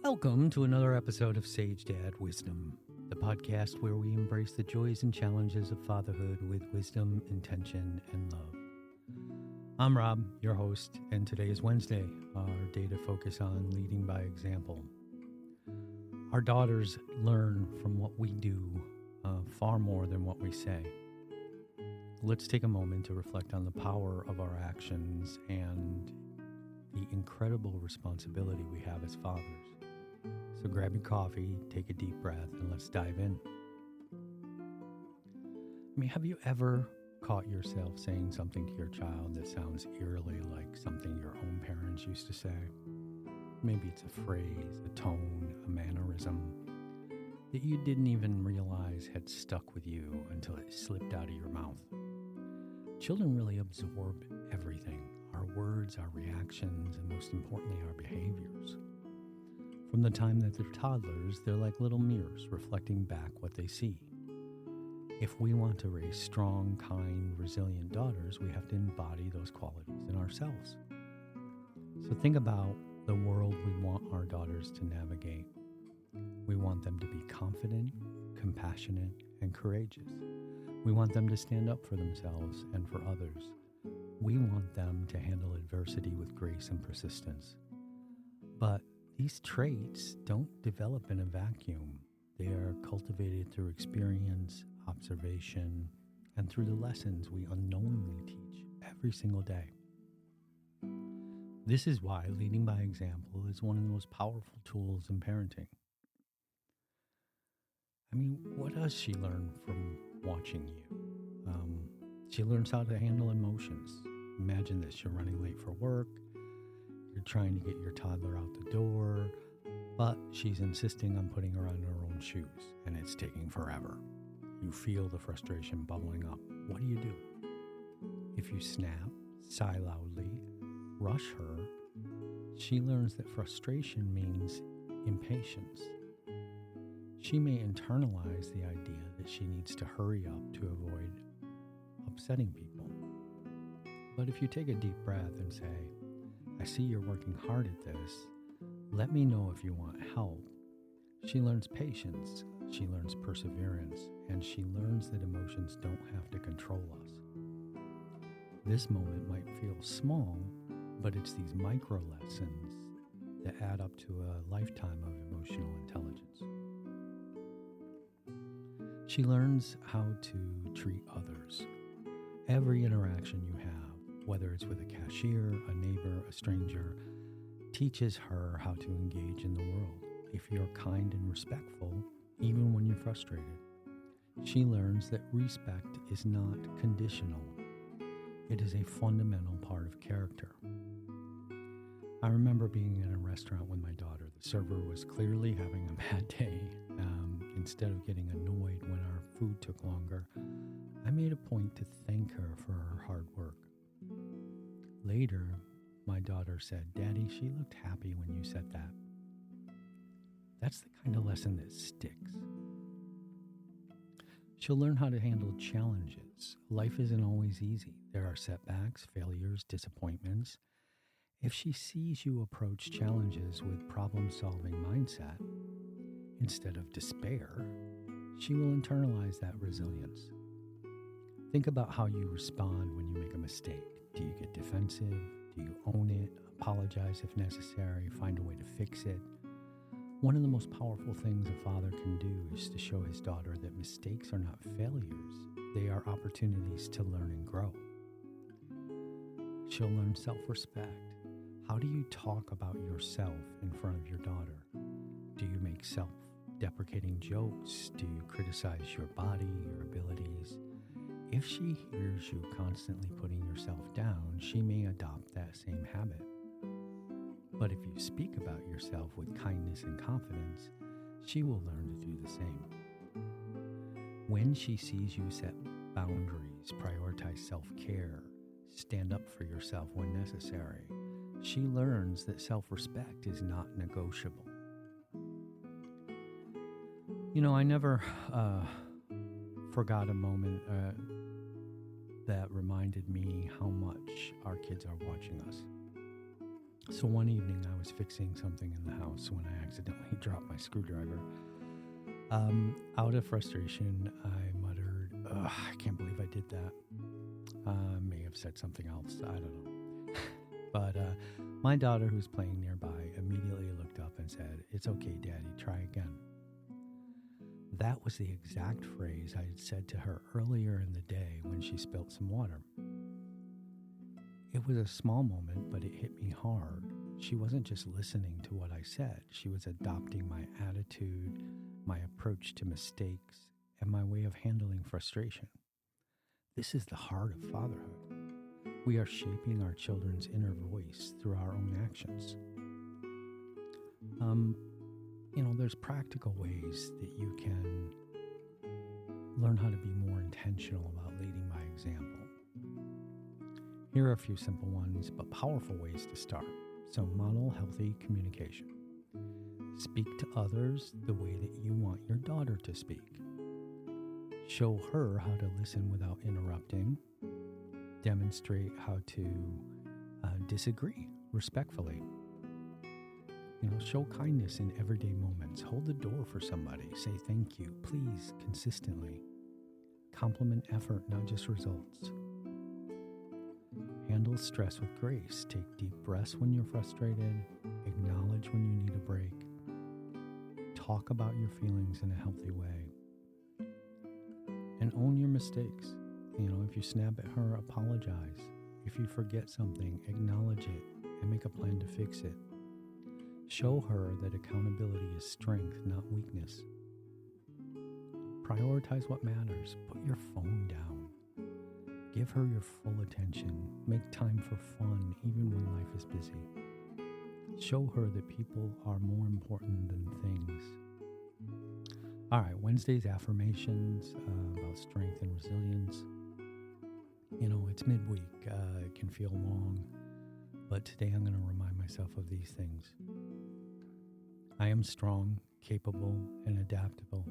Welcome to another episode of Sage Dad Wisdom, the podcast where we embrace the joys and challenges of fatherhood with wisdom, intention, and love. I'm Rob, your host, and today is Wednesday, our day to focus on leading by example. Our daughters learn from what we do far more than what we say. Let's take a moment to reflect on the power of our actions and the incredible responsibility we have as fathers. So grab your coffee, take a deep breath, and let's dive in. Have you ever caught yourself saying something to your child that sounds eerily like something your own parents used to say? Maybe it's a phrase, a tone, a mannerism that you didn't even realize had stuck with you until it slipped out of your mouth. Children really absorb everything, our words, our reactions, and most importantly, our behaviors. From the time that they're toddlers, they're like little mirrors reflecting back what they see. If we want to raise strong, kind, resilient daughters, we have to embody those qualities in ourselves. So think about the world we want our daughters to navigate. We want them to be confident, compassionate, and courageous. We want them to stand up for themselves and for others. We want them to handle adversity with grace and persistence. But these traits don't develop in a vacuum. They are cultivated through experience, observation, and through the lessons we unknowingly teach every single day. This is why leading by example is one of the most powerful tools in parenting. What does she learn from watching you? She learns how to handle emotions. Imagine this, you're running late for work, you're trying to get your toddler out the door, but she's insisting on putting her on her own shoes, and it's taking forever. You feel the frustration bubbling up. What do? If you snap, sigh loudly, rush her, she learns that frustration means impatience. She may internalize the idea that she needs to hurry up to avoid upsetting people. But if you take a deep breath and say, I see you're working hard at this, let me know if you want help, she learns patience, she learns perseverance, and she learns that emotions don't have to control us. This moment might feel small, but it's these micro lessons that add up to a lifetime of emotional intelligence. She learns how to treat others. Every interaction you have, whether it's with a cashier, a neighbor, a stranger, teaches her how to engage in the world. If you're kind and respectful, even when you're frustrated, she learns that respect is not conditional. It is a fundamental part of character. I remember being in a restaurant with my daughter. The server was clearly having a bad day. Instead of getting annoyed when our food took longer, I made a point to thank her for her hard work. Later, my daughter said, Daddy, she looked happy when you said that. That's the kind of lesson that sticks. She'll learn how to handle challenges. Life isn't always easy. There are setbacks, failures, disappointments. If she sees you approach challenges with problem-solving mindset, instead of despair, she will internalize that resilience. Think about how you respond when you make a mistake. Do you get defensive? Do you own it? Apologize if necessary? Find a way to fix it? One of the most powerful things a father can do is to show his daughter that mistakes are not failures. They are opportunities to learn and grow. She'll learn self-respect. How do you talk about yourself in front of your daughter? Do you make self-deprecating jokes? Do you criticize your body, your abilities? If she hears you constantly putting yourself down, she may adopt that same habit. But if you speak about yourself with kindness and confidence, she will learn to do the same. When she sees you set boundaries, prioritize self-care, stand up for yourself when necessary, she learns that self-respect is not negotiable. I never forgot a moment that reminded me how much our kids are watching us. So one evening I was fixing something in the house when I accidentally dropped my screwdriver. Out of frustration, I muttered, "Ugh, I can't believe I did that." May have said something else, I don't know. But my daughter, who's playing nearby, immediately looked up and said, "It's okay, Daddy, try again." That was the exact phrase I had said to her earlier in the day when she spilt some water. It was a small moment, but it hit me hard. She wasn't just listening to what I said. She was adopting my attitude, my approach to mistakes, and my way of handling frustration. This is the heart of fatherhood. We are shaping our children's inner voice through our own actions. There's practical ways that you can learn how to be more intentional about leading by example. Here are a few simple ones, but powerful ways to start. So model healthy communication. Speak to others the way that you want your daughter to speak. Show her how to listen without interrupting. Demonstrate how to disagree respectfully. Show kindness in everyday moments. Hold the door for somebody. Say thank you, please, consistently. Compliment effort, not just results. Handle stress with grace. Take deep breaths when you're frustrated. Acknowledge when you need a break. Talk about your feelings in a healthy way. And own your mistakes. If you snap at her, apologize. If you forget something, acknowledge it and make a plan to fix it. Show her that accountability is strength, not weakness. Prioritize what matters. Put your phone down. Give her your full attention. Make time for fun, even when life is busy. Show her that people are more important than things. All right, Wednesday's affirmations about strength and resilience. It's midweek. It can feel long, but today I'm going to remind myself of these things. I am strong, capable, and adaptable.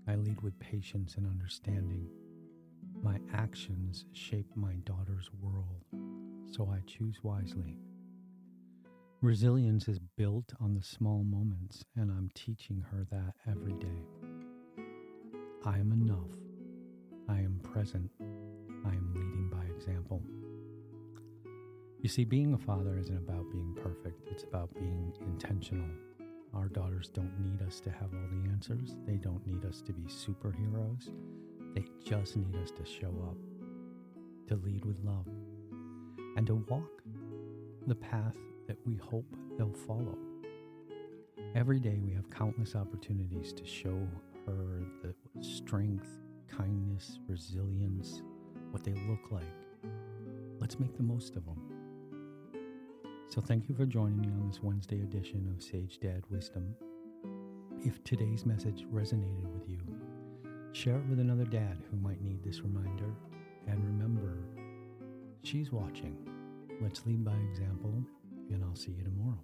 I lead with patience and understanding. My actions shape my daughter's world, so I choose wisely. Resilience is built on the small moments, and I'm teaching her that every day. I am enough. I am present. I am leading by example. You see, being a father isn't about being perfect. It's about being intentional. Our daughters don't need us to have all the answers. They don't need us to be superheroes. They just need us to show up, to lead with love, and to walk the path that we hope they'll follow. Every day we have countless opportunities to show her the strength, kindness, resilience, what they look like. Let's make the most of them. So thank you for joining me on this Wednesday edition of Sage Dad Wisdom. If today's message resonated with you, share it with another dad who might need this reminder. And remember, she's watching. Let's lead by example, and I'll see you tomorrow.